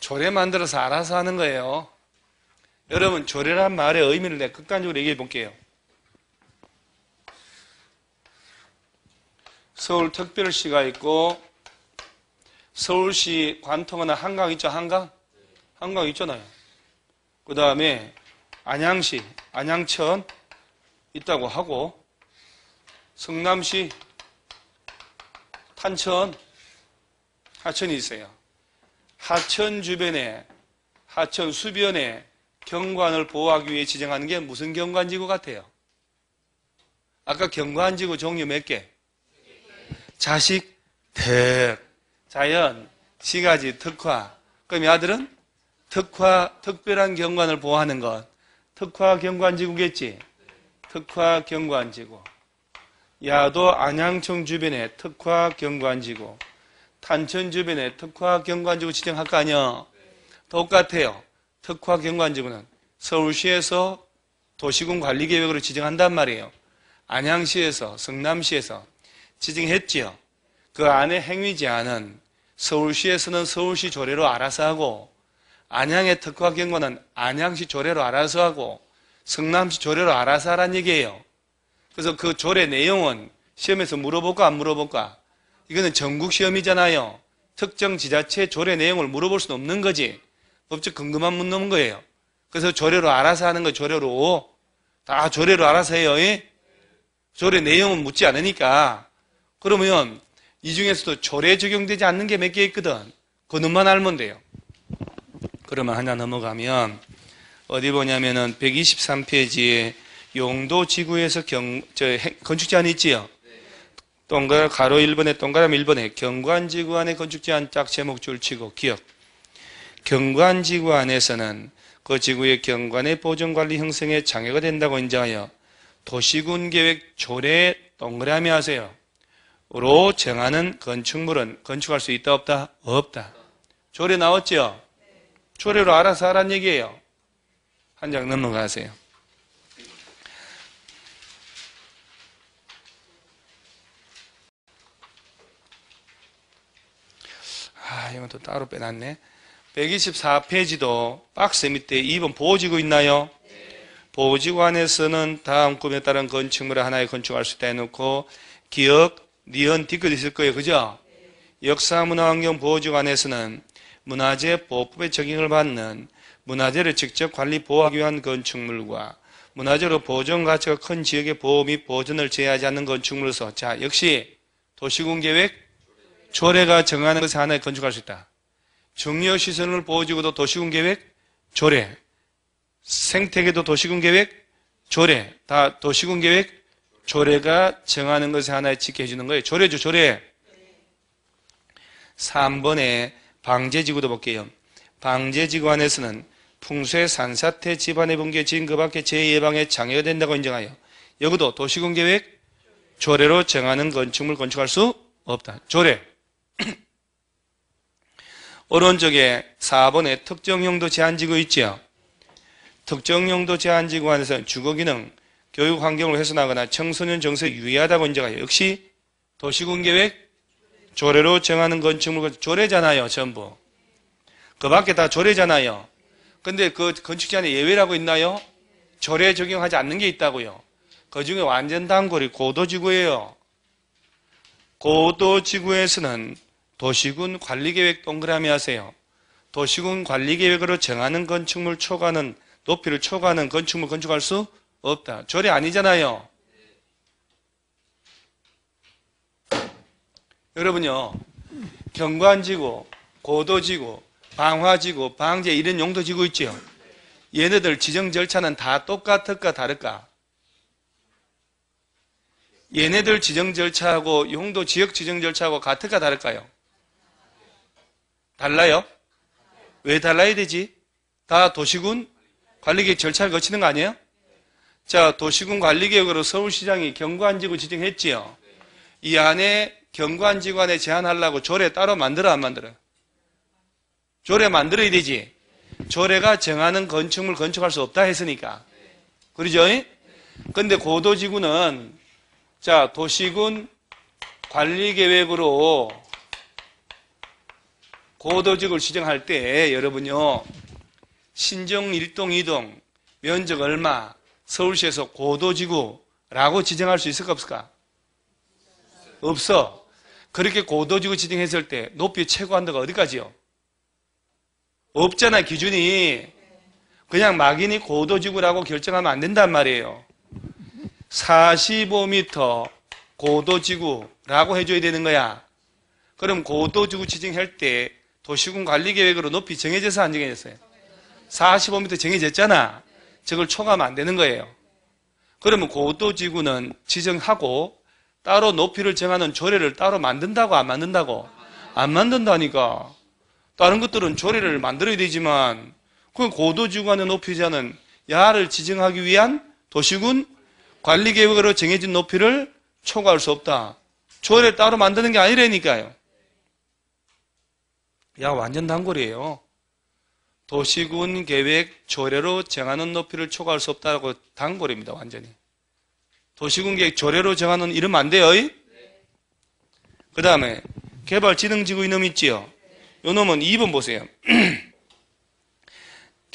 조례 만들어서 알아서 하는 거예요. 여러분, 조례란 말의 의미를 내가 극단적으로 얘기해 볼게요. 서울특별시가 있고, 서울시 관통하는 한강 있죠, 한강? 한강 있잖아요. 그 다음에 안양시, 안양천 있다고 하고, 성남시, 탄천, 하천이 있어요. 하천 주변에, 하천 수변에 경관을 보호하기 위해 지정하는 게 무슨 경관지구 같아요? 아까 경관지구 종류 몇 개? 자식, 특, 자연, 시가지, 특화. 그럼 이 아들은 특화, 특별한 경관을 보호하는 것. 특화 경관지구겠지? 특화 경관지구. 야도 안양청 주변에 특화 경관지구. 탄천 주변에 특화 경관지구 지정할 거 아니야? 똑같아요. 특화 경관지구는 서울시에서 도시군 관리계획으로 지정한단 말이에요. 안양시에서, 성남시에서 지정했지요. 그 안에 행위 제한은 서울시에서는 서울시 조례로 알아서 하고, 안양의 특화 경과는 안양시 조례로 알아서 하고 성남시 조례로 알아서 하라는 얘기예요. 그래서 그 조례 내용은 시험에서 물어볼까 안 물어볼까? 이거는 전국 시험이잖아요. 특정 지자체 조례 내용을 물어볼 수는 없는 거지. 법적 근거만 묻는 거예요. 그래서 조례로 알아서 하는 거 조례로. 다 조례로 알아서 해요. 조례 내용은 묻지 않으니까. 그러면 이 중에서도 조례 적용되지 않는 게 몇 개 있거든. 그것만 알면 돼요. 그러면 하나 넘어가면 어디 보냐면은 123페이지에 용도지구에서 건축 제한이 있지요. 동그라미 가로 1번에 동그라미 1번에 경관지구 안에 건축 제한 짝 제목 줄 치고 기억. 경관지구 안에서는 그 지구의 경관의 보존관리 형성에 장애가 된다고 인정하여 도시군계획 조례 동그라미 하세요. 로 정하는 건축물은 건축할 수 있다 없다? 없다. 조례 나왔죠? 조례로 알아서 하란 얘기예요. 한 장 넘어가세요. 이건 또 따로 빼놨네. 124페이지도 박스 밑에 2번 보호지구 있나요? 보호지구 안에서는 다음 꿈에 따른 건축물을 하나에 건축할 수 있다 해놓고 기억, 니은, 뒤끝 있을 거예요. 그죠? 역사문화환경 보호지구 안에서는 문화재 보호법에 적용을 받는 문화재를 직접 관리 보호하기 위한 건축물과 문화재로 보존 가치가 큰 지역의 보호 및 보존을 제한하지 않는 건축물로서 자 역시 도시군계획 조례가 정하는 것에 하나에 건축할 수 있다. 중요시설물 보호지구도 도시군계획 조례, 생태계도 도시군계획 조례, 다 도시군계획 조례가 정하는 것에 하나에 지켜주는 거예요. 조례죠, 조례. 3번에 방제지구도 볼게요. 방제지구 안에서는 풍수의 산사태 집안의 붕괴 지인 그 밖에 재예방에 장애가 된다고 인정하여 여기도 도시군계획 조례로 정하는 건축물 건축할 수 없다. 조례. 오른쪽에 4번에 특정용도 제한지구 있죠. 특정용도 제한지구 안에서는 주거기능, 교육 환경을 훼손하거나 청소년 정서에 유의하다고 인정하여 역시 도시군계획 조례로 정하는 건축물 조례잖아요. 전부. 그 밖에 다 조례잖아요. 근데 그 건축 제한에 예외라고 있나요? 조례 적용하지 않는 게 있다고요. 그 중에 완전 단골이 고도지구예요. 고도지구에서는 도시군 관리계획 동그라미 하세요. 도시군 관리계획으로 정하는 건축물 초과는 높이를 초과하는 건축물 건축할 수 없다. 조례 아니잖아요. 여러분요. 경관지구, 고도지구, 방화지구, 방제 이런 용도지구 있죠. 얘네들 지정 절차는 다 똑같을까 다를까? 얘네들 지정 절차하고 용도 지역 지정 절차하고 같을까 다를까요? 달라요? 왜 달라야 되지? 다 도시군 관리계획 절차를 거치는 거 아니에요? 자, 도시군 관리계획으로 서울시장이 경관지구 지정했지요. 이 안에 경관지구 안에 제한하려고 조례 따로 만들어 안 만들어요? 조례 만들어야 되지. 조례가 정하는 건축물 건축할 수 없다 했으니까. 그러죠? 근데 고도지구는 자, 도시군 관리계획으로 고도지구를 지정할 때 여러분요. 신정 1동 2동 면적 얼마 서울시에서 고도지구라고 지정할 수 있을까 없을까? 없어. 그렇게 고도지구 지정했을 때 높이 최고 한도가 어디까지요? 없잖아 기준이. 그냥 막연히 고도지구라고 결정하면 안 된단 말이에요. 45m 고도지구라고 해줘야 되는 거야. 그럼 고도지구 지정할 때 도시군 관리계획으로 높이 정해져서 안 정해졌어요? 45m 정해졌잖아. 저걸 초과하면 안 되는 거예요. 그러면 고도지구는 지정하고 따로 높이를 정하는 조례를 따로 만든다고 안 만든다고? 안 만든다니까. 다른 것들은 조례를 만들어야 되지만 그 고도지구 안의 높이 제한은 야를 지정하기 위한 도시군 관리계획으로 정해진 높이를 초과할 수 없다. 조례를 따로 만드는 게 아니라니까요. 야, 완전 단골이에요. 도시군 계획 조례로 정하는 높이를 초과할 수 없다고 단골입니다. 완전히. 도시군 계획 조례로 정하는 이러면 안 돼요. 그 다음에 개발지능지구 이놈 있지요. 요 놈은 2번 보세요.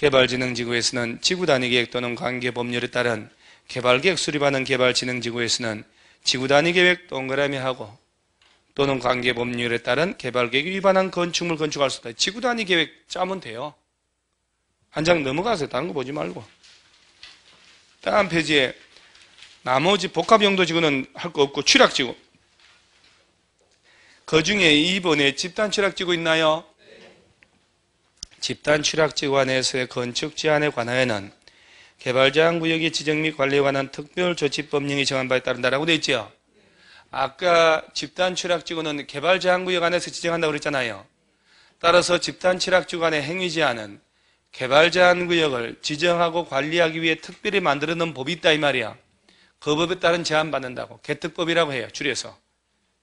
개발진흥지구에서는 지구단위계획 또는 관계법률에 따른 개발계획 수립하는 개발진흥지구에서는 지구단위계획 동그라미하고 또는 관계법률에 따른 개발계획 위반한 건축물 건축할 수 없다. 지구단위계획 짜면 돼요. 한 장 넘어가세요. 다른 거 보지 말고. 다음 페이지에 나머지 복합용도지구는 할 거 없고 취락지구. 그 중에 2번에 집단 취락지구 있나요? 집단 취락지구 안에서의 건축 제한에 관하여는 개발제한구역의 지정 및 관리에 관한 특별조치법령이 정한 바에 따른다라고 되어 있죠. 아까 집단 취락지구는 개발제한구역 안에서 지정한다고 그랬잖아요. 따라서 집단 취락지구 안의 행위 제한은 개발제한구역을 지정하고 관리하기 위해 특별히 만들어 놓은 법이 있다 이 말이야. 그 법에 따른 제한받는다고. 개특법이라고 해요. 줄여서.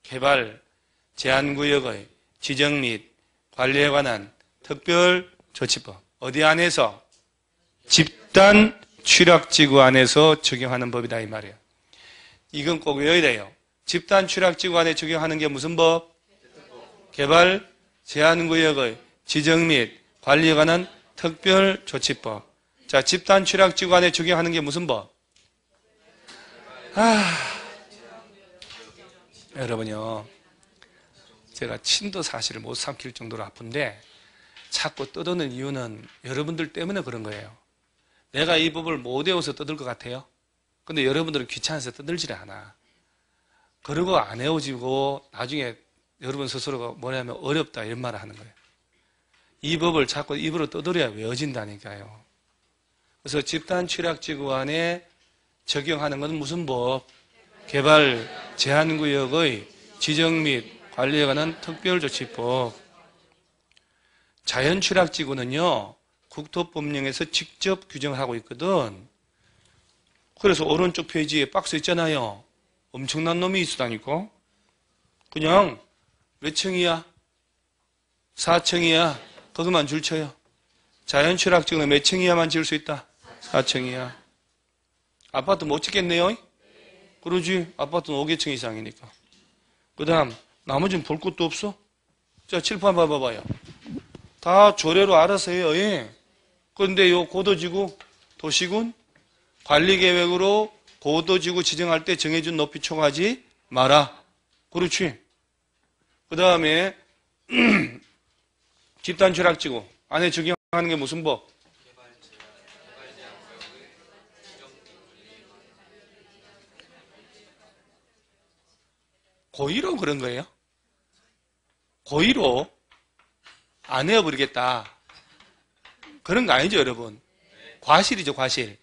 개발제한구역의 지정 및 관리에 관한 특별조치법. 어디 안에서? 집단 취락지구 안에서 적용하는 법이다 이 말이에요. 이건 꼭 외워야 돼요. 집단 취락지구 안에 적용하는 게 무슨 법? 개발제한구역의 지정 및 관리에 관한 특별조치법. 자, 집단 취락지구 안에 적용하는 게 무슨 법? 여러분요, 제가 침도 사실을 못 삼킬 정도로 아픈데 자꾸 떠드는 이유는 여러분들 때문에 그런 거예요. 내가 이 법을 못 외워서 떠들 것 같아요. 근데 여러분들은 귀찮아서 떠들질 않아. 그러고 안 외워지고 나중에 여러분 스스로가 뭐냐면 어렵다 이런 말을 하는 거예요. 이 법을 자꾸 입으로 떠들어야 외워진다니까요. 그래서 집단 취락지구 안에 적용하는 것은 무슨 법? 개발 제한구역의 지정 및 관리에 관한 특별조치법. 자연취락지구는요, 국토법령에서 직접 규정하고 있거든. 그래서 오른쪽 페이지에 박스 있잖아요. 엄청난 놈이 있으다니까. 그냥 몇 층이야? 4층이야. 거기만 줄쳐요. 자연취락지구는 몇 층이야만 지을 수 있다? 4층이야. 아파트 못 짓겠네요? 그러지. 아파트는 5개층 이상이니까. 그 다음 나머지는 볼 것도 없어? 자, 칠판 봐봐요. 다 조례로 알아서 해요. 예. 그런데 요 고도지구, 도시군 관리계획으로 고도지구 지정할 때 정해준 높이 초과하지 마라. 그렇지. 그 다음에 집단 취락지구 안에 적용하는 게 무슨 법? 고의로 그런 거예요? 고의로 안 해버리겠다. 그런 거 아니죠, 여러분? 과실이죠, 과실.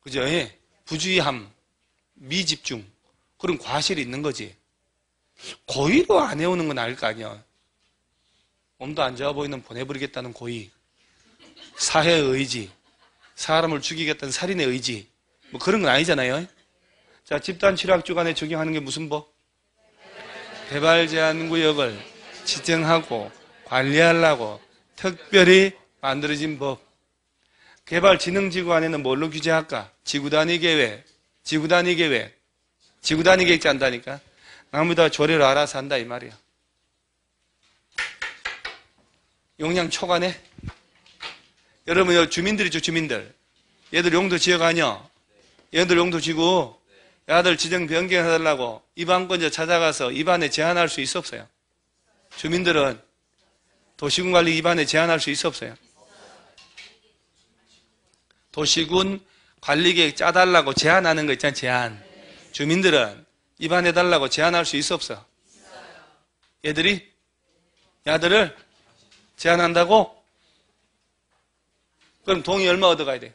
그죠? 예. 부주의함, 미집중. 그런 과실이 있는 거지. 고의로 안 해오는 건 아닐 거 아니야. 몸도 안 좋아 보이는 보내버리겠다는 고의. 사해의 의지. 사람을 죽이겠다는 살인의 의지. 뭐 그런 건 아니잖아요. 자, 집단 취락지구 안에 적용하는 게 무슨 법? 개발제한구역을 지정하고 관리하려고 특별히 만들어진 법. 개발진흥지구 안에는 뭘로 규제할까? 지구단위계획. 지구단위계획 짠다니까. 나무다 조례로 알아서 한다 이 말이야. 용량 초과네. 여러분 주민들이죠, 주민들. 얘들 용도 지역 아니야? 얘들 용도 지구. 야들 지정 변경해달라고 입안권자 찾아가서 입안에 제한할 수 있어 없어요? 주민들은 도시군 관리 입안에 제한할 수 있어 없어요? 도시군 관리계획 짜달라고 제한하는 거 있잖아요, 제한. 주민들은 입안해달라고 제한할 수 있어 없어? 얘들이 야들을 제한한다고? 그럼 동의 얼마 얻어가야 돼요?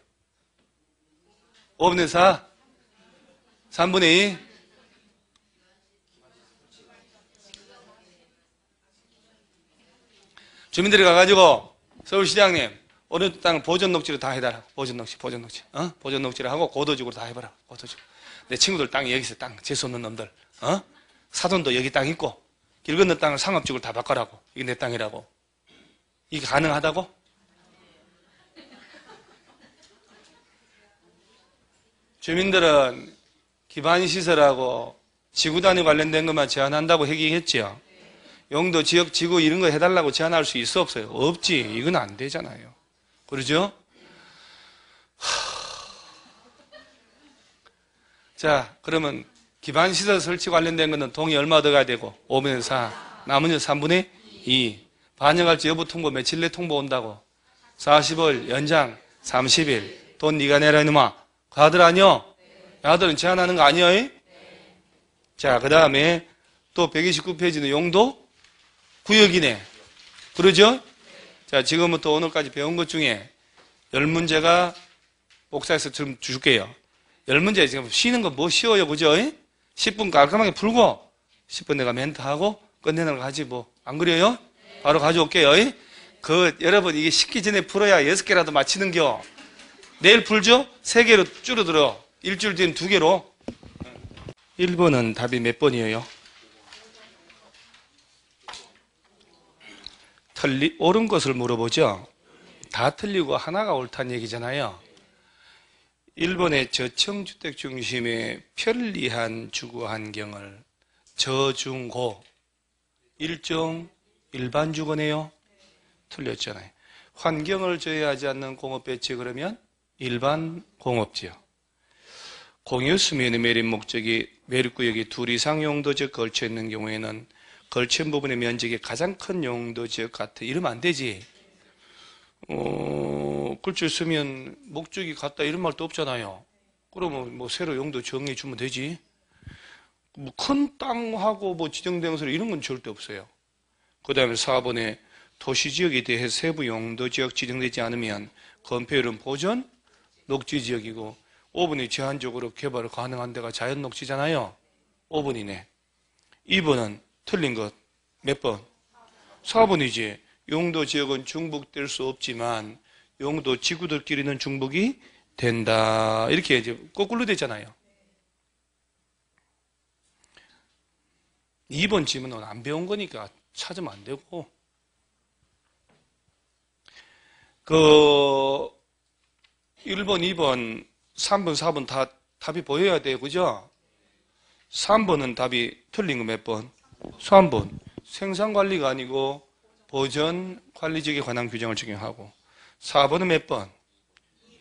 5분의 4? 3분의 2? 주민들이 가가지고 서울시장님 오늘 땅 보존녹지로 다 해달라. 보존녹지. 보존녹지를 하고 고도지구로 다 해봐라. 고도지구. 내 친구들 땅이 여기 있어. 땅 재수없는 놈들. 사돈도 여기 땅 있고 길 건너 땅을 상업지구로 다 바꿔라고. 이게 내 땅이라고. 이게 가능하다고? 주민들은 기반시설하고 지구단위 관련된 것만 제한한다고 얘기했지요. 용도, 지역, 지구 이런 거 해달라고 제한할 수 있어 없어요? 없지. 이건 안 되잖아요. 그러죠? 자, 그러면 기반시설 설치 관련된 거는 동의 얼마 더 가야 되고 5분의 4, 나머지는 3분의 2. 반영할지 여부 통보 며칠 내 통보 온다고? 45일 연장 30일. 돈 네가 내라 이놈아. 그 아들 아니요? 아들은 제한하는 거 아니요? 자, 그 다음에 또 129페이지는 용도 구역이네. 그러죠? 자, 지금부터 오늘까지 배운 것 중에 10문제가 복사해서 좀 줄게요. 10문제 지금 쉬는 거 뭐 쉬워요, 그죠? 10분 깔끔하게 풀고 10분 내가 멘트하고 끝내는 거 하지 뭐. 안 그래요? 바로 가져올게요. 여러분 이게 식기 전에 풀어야 6개라도 맞히는겨. 내일 풀죠? 3개로 줄어들어. 일주일 뒤엔 2개로. 1번은 답이 몇 번이에요? 옳은 것을 물어보죠. 다 틀리고 하나가 옳다는 얘기잖아요. 1번의 저층주택 중심의 편리한 주거 환경을 저중고 일종 일반 주거네요. 틀렸잖아요. 환경을 저해하지 않는 공업 배치 그러면 일반 공업지역. 공유 수면의 매립 목적이 매립구역이 둘 이상 용도지역 걸쳐 있는 경우에는 걸친 부분의 면적이 가장 큰 용도지역 같아. 이러면 안 되지. 걸쳐 있으면 목적이 같다 이런 말도 없잖아요. 그러면 뭐 새로 용도 정해 주면 되지. 뭐 큰 땅하고 뭐 지정된 것으로 이런 건 절대 없어요. 그 다음에 4번에 도시지역에 대해 세부 용도지역 지정되지 않으면 건폐율은 보전 녹지지역이고 5번이 제한적으로 개발 가능한 데가 자연 녹지잖아요. 5번이네. 2번은 틀린 것 몇 번? 4번이지. 용도지역은 중복될 수 없지만 용도 지구들끼리는 중복이 된다. 이렇게 이제 거꾸로 되잖아요. 2번 질문은 안 배운 거니까 찾으면 안 되고. 1번, 2번, 3번, 4번 다 답이 보여야 돼요. 그죠? 3번은 답이 틀린 거 몇 번? 3번. 생산관리가 아니고 보전 관리지역에 관한 규정을 적용하고. 4번은 몇 번?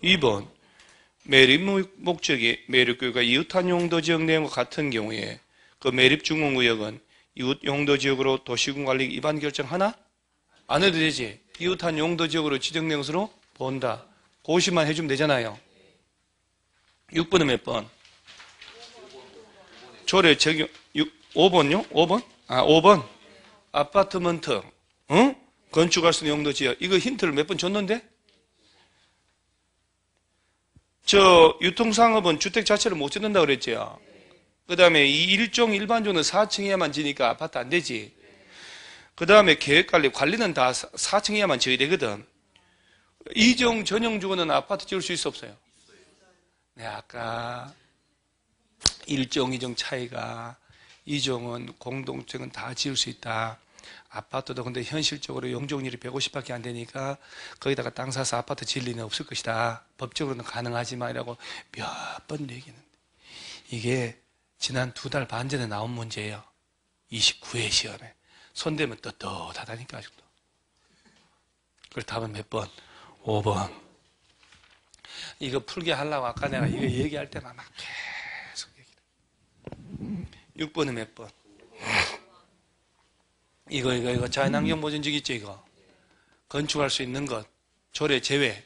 2번. 매립 목적이 매립구역과 이웃한 용도지역 내용과 같은 경우에 그 매립중공구역은 이웃 용도지역으로 도시군관리 위반 결정하나? 안 해도 되지. 이웃한 용도지역으로 지정된 것으로 본다. 고시만 해주면 되잖아요. 6번은 몇 번? 조례 적용, 5번요? 5번? 5번. 아파트먼트, 건축할 수 있는 용도지역. 이거 힌트를 몇 번 줬는데? 유통상업은 주택 자체를 못 짓는다고 그랬죠. 그 다음에 이 일종 일반적으로는 4층이야만 지니까 아파트 안 되지. 그 다음에 계획관리, 관리는 다 4층이야만 지어야 되거든. 이종 전용 주거는 아파트 지을 수 있어 없어요? 네, 아까 1종, 2종 차이가 2종은 공동주택은 다 지을 수 있다. 아파트도 근데 현실적으로 용적률이 150밖에 안 되니까 거기다가 땅 사서 아파트 지을 리는 없을 것이다. 법적으로는 가능하지만 이라고 몇 번 얘기했는데 이게 지난 2달 반 전에 나온 문제예요. 29회 시험에. 손대면 떳떳하다니까 아직도. 그걸 답은 몇 번? 5번. 이거 풀게 하려고 아까 내가 이거 얘기할 때만 막 계속 얘기해. 6번은 몇 번? 이거 자연환경 보존적 있죠, 이거. 건축할 수 있는 것, 조례 제외.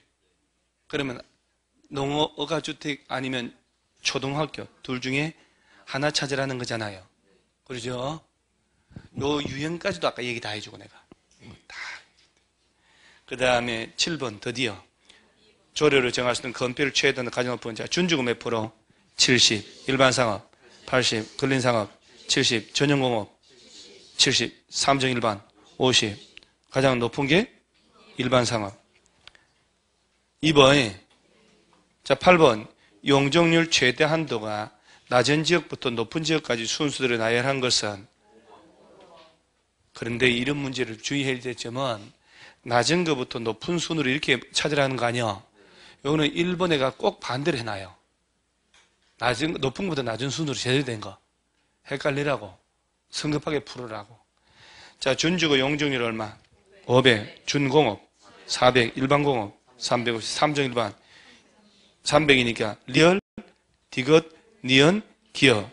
그러면 농어, 어가주택 아니면 초등학교 둘 중에 하나 찾으라는 거잖아요. 그러죠? 요 유형까지도 아까 얘기 다 해주고 내가. 다. 그 다음에 7번 드디어 조례로 정할 수 있는 건폐율 최대한 가장 높은 자 준주거 몇 프로? 70. 일반상업 80. 근린상업 70. 전용공업 70. 삼정 일반 50. 가장 높은 게 일반상업. 2번. 자, 8번. 용적률 최대 한도가 낮은 지역부터 높은 지역까지 순서대로 나열한 것은. 그런데 이런 문제를 주의해야 될 점은 낮은 것부터 높은 순으로 이렇게 찾으라는 거 아니야. 여기는 1번에가 꼭 반대로 해놔요. 높은 것보다 낮은 순으로 제대로 된 거. 헷갈리라고. 성급하게 풀으라고. 자, 준주거 용적률 얼마? 500. 준공업 400. 일반공업 350, 3종 일반. 300이니까 리얼, 디귿, 니은, 기역.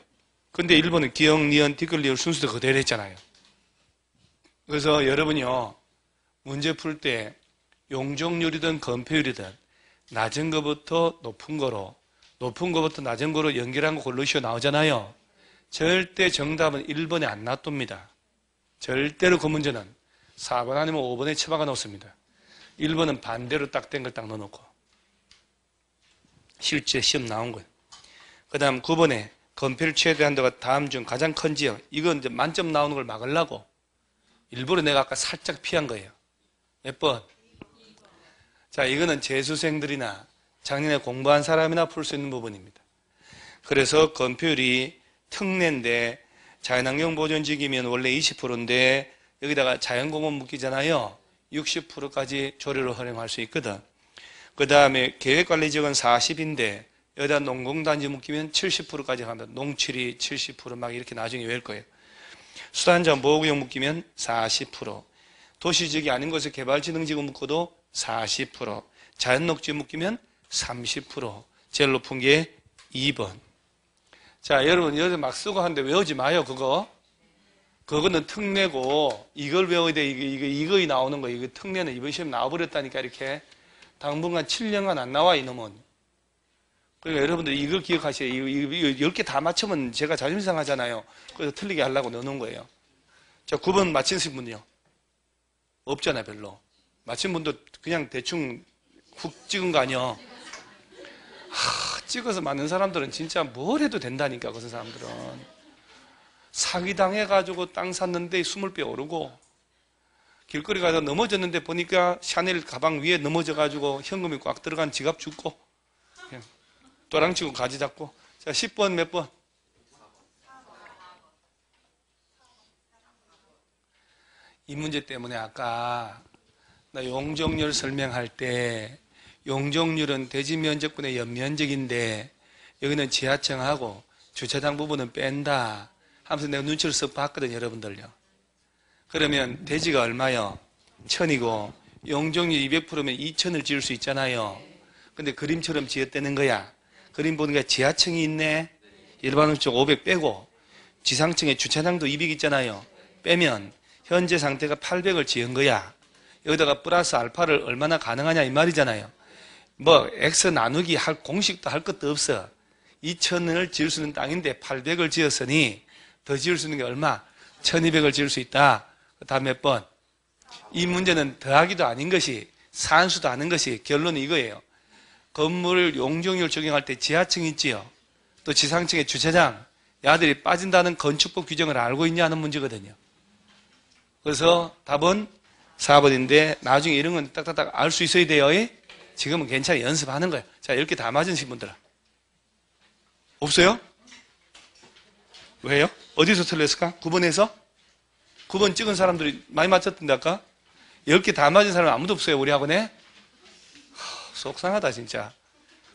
근데 1번은 기역, 니은, 디귿, 리얼 순서도 그대로 했잖아요. 그래서 여러분요, 문제 풀 때 용적률이든 건폐율이든 낮은 거부터 높은 거로, 높은 거부터 낮은 거로 연결한 거 골로시오 나오잖아요. 절대 정답은 1번에 안 놔둡니다. 절대로 그 문제는 4번 아니면 5번에 처박아 놓습니다. 1번은 반대로 딱 된 걸 딱 넣어놓고. 실제 시험 나온 거예요. 그 다음 9번에 건폐율 최대 한도가 다음 중 가장 큰 지역. 이건 이제 만점 나오는 걸 막으려고 일부러 내가 아까 살짝 피한 거예요. 몇 번? 자, 이거는 재수생들이나 작년에 공부한 사람이나 풀 수 있는 부분입니다. 그래서 건폐율이 특례인데 자연환경 보존지역이면 원래 20%인데 여기다가 자연공원 묶이잖아요. 60%까지 조례를 활용할 수 있거든. 그 다음에 계획관리지역은 40인데 여기다 농공단지 묶이면 70%까지 합니다. 농취리 70% 막 이렇게 나중에 외울 거예요. 수단장 보호구역 묶이면 40%. 도시지역이 아닌 곳에 개발지능지구 묶어도 40%. 자연녹지 묶이면 30%. 제일 높은 게 2번. 자, 여러분 여기서 막 쓰고 하는데 외우지 마요. 그거는 특례고 이걸 외워야 돼. 이거 나오는 거. 이거 특례는 이번 시험 나와버렸다니까. 이렇게 당분간 7년간 안 나와 이놈은. 그러니까 여러분들 이걸 기억하셔야 돼요. 이거 10개 다 맞추면 제가 자존심 상하잖아요. 그래서 틀리게 하려고 넣어놓은 거예요. 자, 9번 맞힌 분이요. 없잖아요, 별로. 맞힌 분도 그냥 대충 훅 찍은 거 아니요. 찍어서 맞는 사람들은 진짜 뭘 해도 된다니까, 그 사람들은. 사기당해가지고 땅 샀는데 20배 오르고, 길거리 가서 넘어졌는데 보니까 샤넬 가방 위에 넘어져가지고 현금이 꽉 들어간 지갑 죽고, 또랑치고 가지 잡고. 자, 10번 몇 번? 이 문제 때문에 아까 나 용적률 설명할 때 용적률은 대지 면적분의 연면적인데 여기는 지하층하고 주차장 부분은 뺀다 하면서 내가 눈치를 쓱 봤거든요, 여러분들요. 그러면 대지가 얼마요? 1000이고 용적률 200%면 2000을 지을 수 있잖아요. 근데 그림처럼 지었다는 거야. 그림 보니까 지하층이 있네. 일반적으로 500 빼고 지상층에 주차장도 200 있잖아요. 빼면 현재 상태가 800을 지은 거야. 여기다가 플러스 알파를 얼마나 가능하냐 이 말이잖아요. 뭐 X 나누기 할 공식도 할 것도 없어. 2000을 지을 수 있는 땅인데 800을 지었으니 더 지을 수 있는 게 얼마? 1200을 지을 수 있다. 다음 몇 번? 이 문제는 더하기도 아닌 것이 산수도 아닌 것이 결론은 이거예요. 건물 용적률 적용할 때 지하층 있지요. 또 지상층에 주차장, 야들이 빠진다는 건축법 규정을 알고 있냐 하는 문제거든요. 그래서 답은 4번인데 나중에 이런 건 딱딱딱 알 수 있어야 돼요. 지금은 괜찮아. 연습하는 거예요. 자, 이렇게 다 맞으신 분들 없어요? 왜요? 어디서 틀렸을까? 9번에서? 9번 찍은 사람들이 많이 맞췄던데 아까? 10개 다 맞은 사람 아무도 없어요, 우리 학원에? 속상하다 진짜.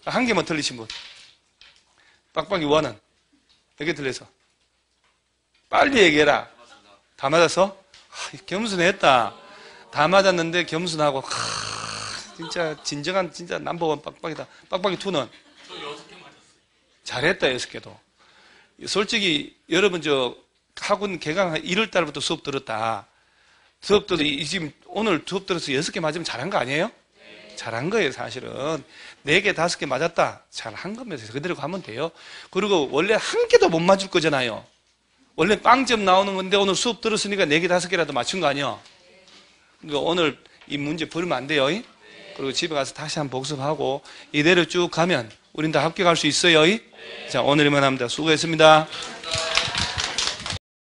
한 개만 틀리신 분. 빡빡이 원은 몇 개 틀려서? 빨리 얘기해라. 다 맞았어? 겸손했다. 다 맞았는데 겸손하고 진짜 진정한 진짜 넘버원 빡빡이다. 빡빡이 2는? 저 6개 맞았어요. 잘했다. 6개도. 솔직히 여러분 저 학원 개강 1월 달부터 수업 들었다. 수업 들어서 지금 오늘 수업 들어서 6개 맞으면 잘한 거 아니에요? 잘한 거예요, 사실은. 4개, 5개 맞았다. 잘한 겁니다. 그대로 가면 돼요. 그리고 원래 한 개도 못 맞을 거잖아요. 원래 빵점 나오는 건데 오늘 수업 들었으니까 4개, 5개라도 맞춘 거 아니에요? 그러니까 오늘 이 문제 버리면 안 돼요. 그리고 집에 가서 다시 한번 복습하고 이대로 쭉 가면 우린 다 합격할 수 있어요. 자, 오늘 이만 합니다. 수고했습니다.